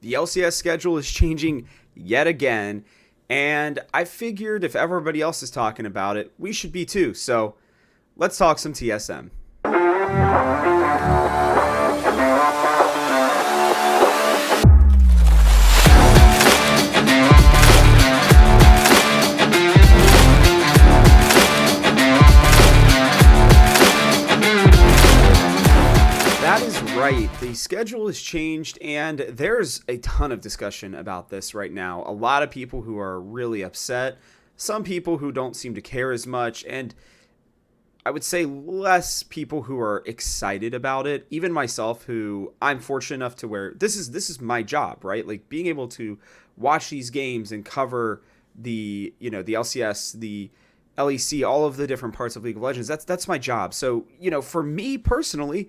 the LCS schedule is changing yet again, and I figured if everybody else is talking about it, we should be too. So let's talk some TSM. That is right. The schedule has changed, and there's a ton of discussion about this right now. A lot of people who are really upset, some people who don't seem to care as much, and I would say less people who are excited about it. Even myself, who I'm fortunate enough to where this is my job, right? Like being able to watch these games and cover the LCS, the LEC, all of the different parts of League of Legends. That's my job. So for me personally,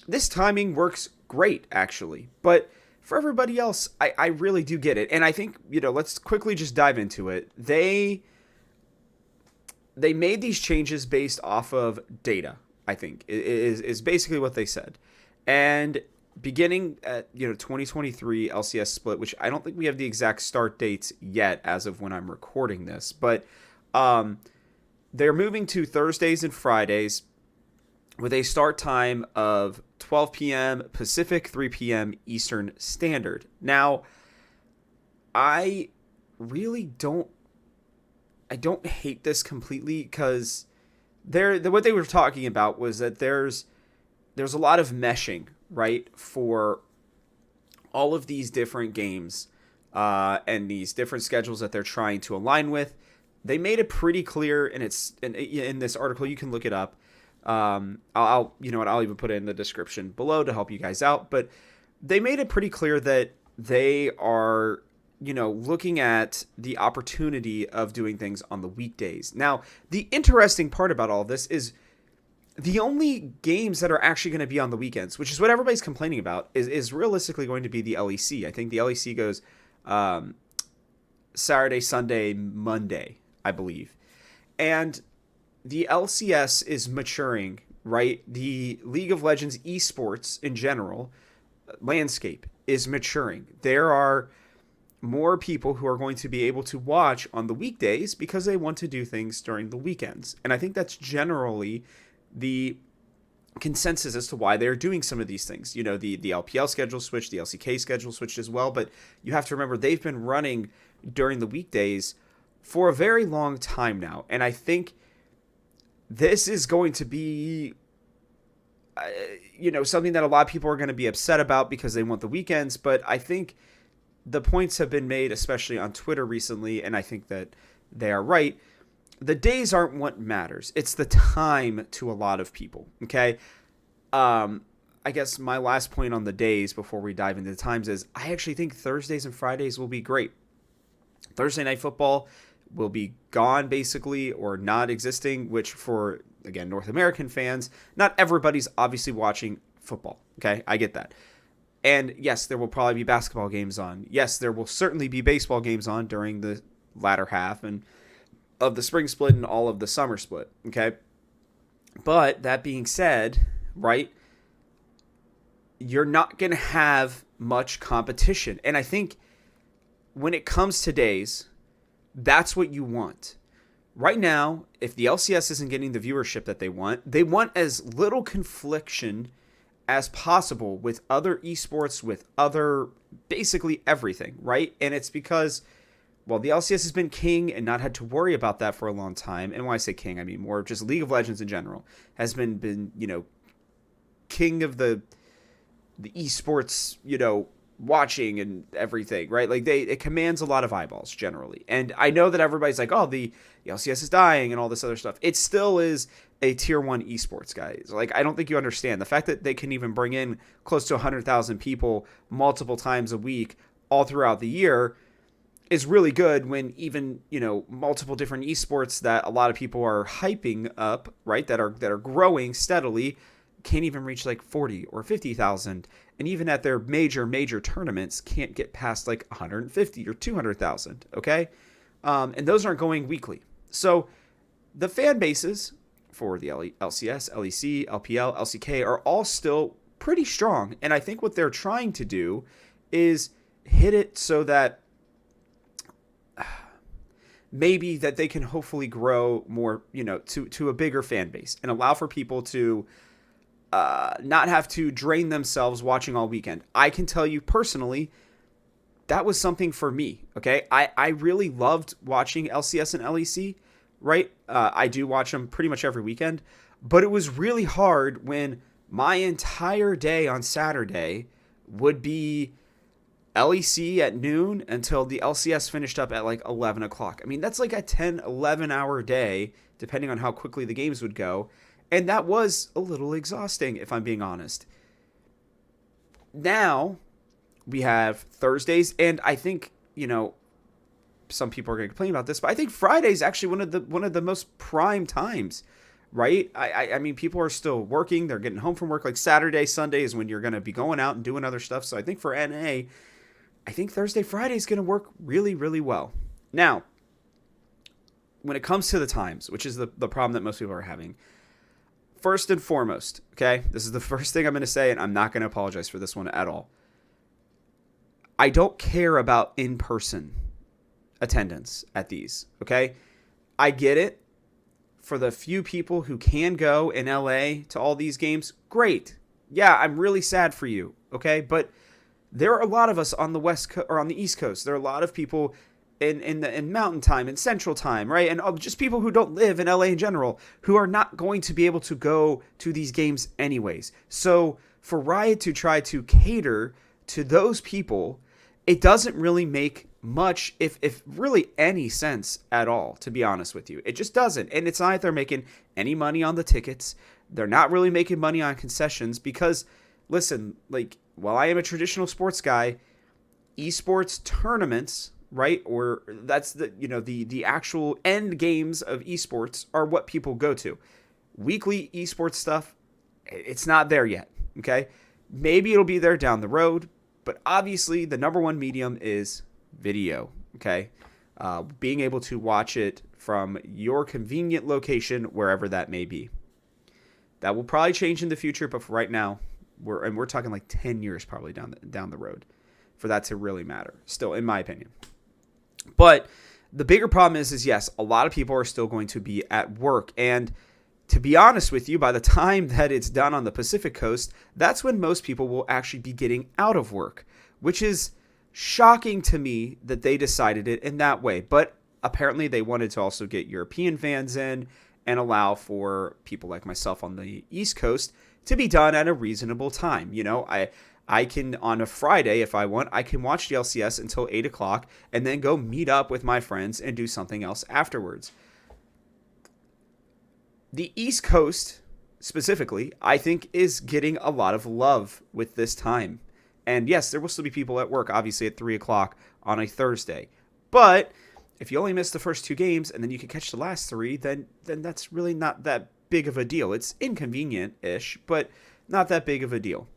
this timing works great, actually. But for everybody else, I really do get it. And I think, let's quickly just dive into it. They made these changes based off of data, I think, is basically what they said. And beginning at, 2023 LCS split, which I don't think we have the exact start dates yet as of when I'm recording this. But they're moving to Thursdays and Fridays with a start time of 12 p.m. Pacific, 3 p.m. Eastern Standard. Now, I really don't hate this completely because what they were talking about was that there's a lot of meshing, right, for all of these different games and these different schedules that they're trying to align with. They made it pretty clear, and it's in this article, you can look it up. I'll even put it in the description below to help you guys out. But they made it pretty clear that they are, looking at the opportunity of doing things on the weekdays. Now, the interesting part about all this is the only games that are actually going to be on the weekends, which is what everybody's complaining about, is realistically going to be the LEC. I think the LEC goes Saturday, Sunday, Monday, I believe. And the LCS is maturing, right? The League of Legends Esports in general landscape is maturing. There are more people who are going to be able to watch on the weekdays because they want to do things during the weekends. And I think that's generally the consensus as to why they're doing some of these things. The LPL schedule switched, the LCK schedule switched as well, but you have to remember they've been running during the weekdays for a very long time now. And I think this is going to be, something that a lot of people are going to be upset about because they want the weekends. But I think the points have been made, especially on Twitter recently, and I think that they are right. The days aren't what matters. It's the time to a lot of people, okay? I guess my last point on the days before we dive into the times is I actually think Thursdays and Fridays will be great. Thursday Night Football will be gone basically or not existing, which for, again, North American fans, not everybody's obviously watching football. Okay, I get that. And yes, there will probably be basketball games on. Yes, there will certainly be baseball games on during the latter half and of the spring split and all of the summer split. Okay. But that being said, right, you're not going to have much competition. And I think when it comes to days, that's what you want. Right now, if the LCS isn't getting the viewership that they want as little confliction as possible with other esports, with other, basically everything, right? And it's because, well, the LCS has been king and not had to worry about that for a long time. And when I say king, I mean more just League of Legends in general has been king of the esports, watching and everything, right? Like it commands a lot of eyeballs generally. And I know that everybody's like, oh, the LCS is dying and all this other stuff. It still is a tier 1 esports, guys. Like, I don't think you understand the fact that they can even bring in close to 100,000 people multiple times a week all throughout the year is really good when even, multiple different esports that a lot of people are hyping up, right? That are growing steadily can't even reach like 40 or 50,000. And even at their major tournaments can't get past like 150 or 200,000. Okay. And those aren't going weekly. So the fan bases for the LCS, LEC, LPL, LCK are all still pretty strong. And I think what they're trying to do is hit it so that maybe that they can hopefully grow more, to a bigger fan base and allow for people to not have to drain themselves watching all weekend. I can tell you personally, that was something for me. Okay. I really loved watching LCS and LEC, right? I do watch them pretty much every weekend, but it was really hard when my entire day on Saturday would be LEC at noon until the LCS finished up at like 11 o'clock. I mean, that's like a 10, 11 hour day, depending on how quickly the games would go. And that was a little exhausting, if I'm being honest. Now we have Thursdays, and I think, some people are going to complain about this, but I think Friday is actually one of the most prime times, right? I mean, people are still working. They're getting home from work. Like Saturday, Sunday is when you're going to be going out and doing other stuff. So I think for NA, I think Thursday, Friday is going to work really, really well. Now, when it comes to the times, which is the problem that most people are having, first and foremost, okay, this is the first thing I'm going to say, and I'm not going to apologize for this one at all. I don't care about in-person attendance at these, okay? I get it. For the few people who can go in LA to all these games, great. Yeah, I'm really sad for you, okay? But there are a lot of us on the or on the East Coast. There are a lot of people in Mountain Time and Central Time, right? And just people who don't live in LA in general who are not going to be able to go to these games anyways. So for Riot to try to cater to those people, it doesn't really make much, if really any sense at all, to be honest with you. It just doesn't. And it's not like they're making any money on the tickets. They're not really making money on concessions because, listen, like, while I am a traditional sports guy, esports tournaments, right, or that's the actual end games of esports are what people go to. Weekly esports stuff, it's not there yet, okay? Maybe it'll be there down the road, but obviously the number one medium is video, okay? Being able to watch it from your convenient location, wherever that may be. That will probably change in the future, but for right now, we're talking like 10 years probably down the road for that to really matter, still, in my opinion. But the bigger problem is yes, a lot of people are still going to be at work. And to be honest with you, by the time that it's done on the Pacific Coast, that's when most people will actually be getting out of work, which is shocking to me that they decided it in that way. But apparently they wanted to also get European fans in and allow for people like myself on the East Coast to be done at a reasonable time. I can, on a Friday, if I want, I can watch the LCS until 8 o'clock and then go meet up with my friends and do something else afterwards. The East Coast, specifically, I think is getting a lot of love with this time. And yes, there will still be people at work, obviously, at 3 o'clock on a Thursday. But if you only miss the first two games and then you can catch the last three, then that's really not that big of a deal. It's inconvenient-ish, but not that big of a deal.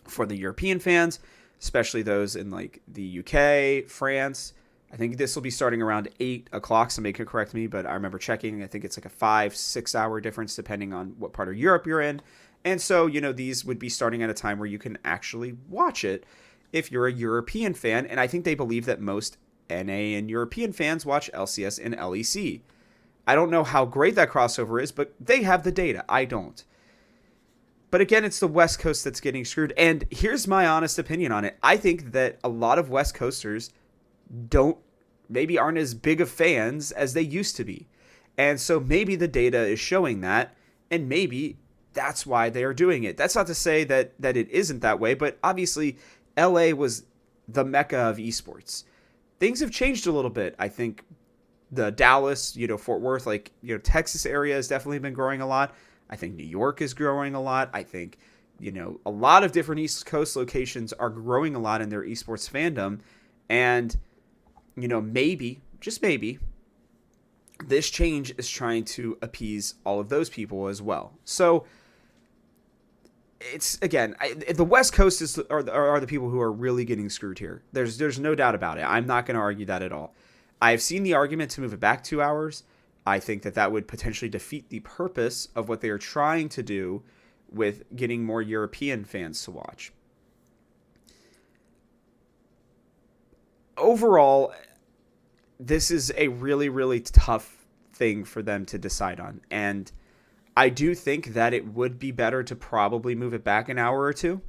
For the European fans, especially those in like the UK, France, I think this will be starting around 8 o'clock. Somebody can correct me, but I remember checking. I think it's like a 5-6 hour difference depending on what part of Europe you're in. And so, these would be starting at a time where you can actually watch it if you're a European fan. And I think they believe that most NA and European fans watch LCS and LEC. I don't know how great that crossover is, but they have the data. I don't. But again, it's the West Coast that's getting screwed. And here's my honest opinion on it. I think that a lot of West Coasters aren't as big of fans as they used to be. And so maybe the data is showing that, and maybe that's why they are doing it. That's not to say that it isn't that way, but obviously LA was the mecca of esports. Things have changed a little bit. I think the Dallas, Fort Worth, Texas area has definitely been growing a lot. I think New York is growing a lot. I think, a lot of different East Coast locations are growing a lot in their esports fandom. And, maybe, just maybe, this change is trying to appease all of those people as well. So, it's, again, the West Coast are the people who are really getting screwed here. There's no doubt about it. I'm not going to argue that at all. I've seen the argument to move it back 2 hours. I think that would potentially defeat the purpose of what they are trying to do with getting more European fans to watch. overall, this is a really, really tough thing for them to decide on. And I do think that it would be better to probably move it back an hour or two.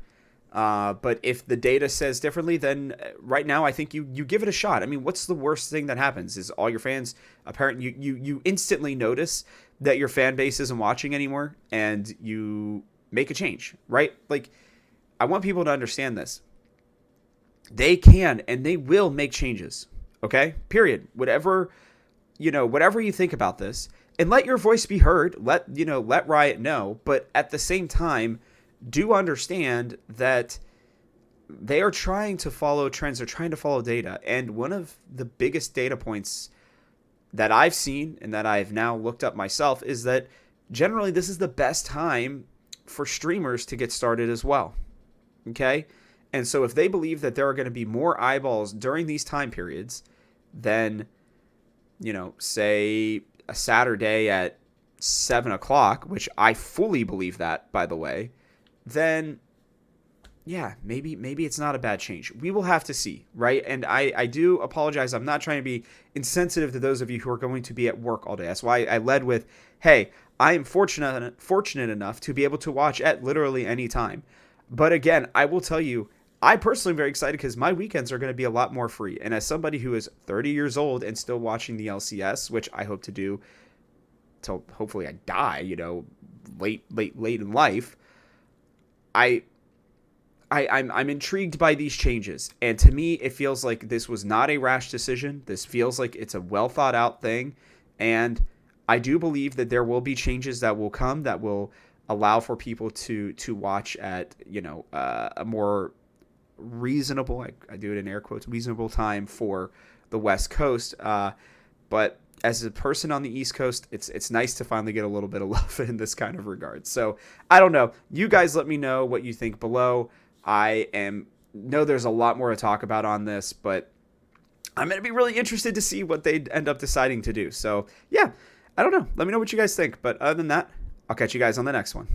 But if the data says differently, then right now I think you give it a shot. I mean, what's the worst thing that happens? Is all your fans apparently you instantly notice that your fan base isn't watching anymore, and you make a change, right? Like, I want people to understand this. They can and they will make changes. Okay? Period. Whatever you think about this, and let your voice be heard. Let Riot know, but at the same time, do understand that they are trying to follow trends. They're trying to follow data. And one of the biggest data points that I've seen and that I've now looked up myself is that generally this is the best time for streamers to get started as well. Okay? And so if they believe that there are going to be more eyeballs during these time periods than, say a Saturday at 7 o'clock, which I fully believe that, by the way, then yeah, maybe it's not a bad change. We will have to see, right? And I do apologize. I'm not trying to be insensitive to those of you who are going to be at work all day. That's why I led with, hey, I am fortunate enough to be able to watch at literally any time. But again, I will tell you, I personally am very excited because my weekends are going to be a lot more free. And as somebody who is 30 years old and still watching the LCS, which I hope to do till hopefully I die, late in life, I'm intrigued by these changes. And to me, it feels like this was not a rash decision. This feels like it's a well thought out thing. And I do believe that there will be changes that will come that will allow for people to watch at, a more reasonable, I do it in air quotes, reasonable time for the West Coast. But as a person on the East Coast, it's nice to finally get a little bit of love in this kind of regard. So I don't know. You guys let me know what you think below. Know there's a lot more to talk about on this, but I'm going to be really interested to see what they end up deciding to do. So yeah, I don't know. Let me know what you guys think. But other than that, I'll catch you guys on the next one.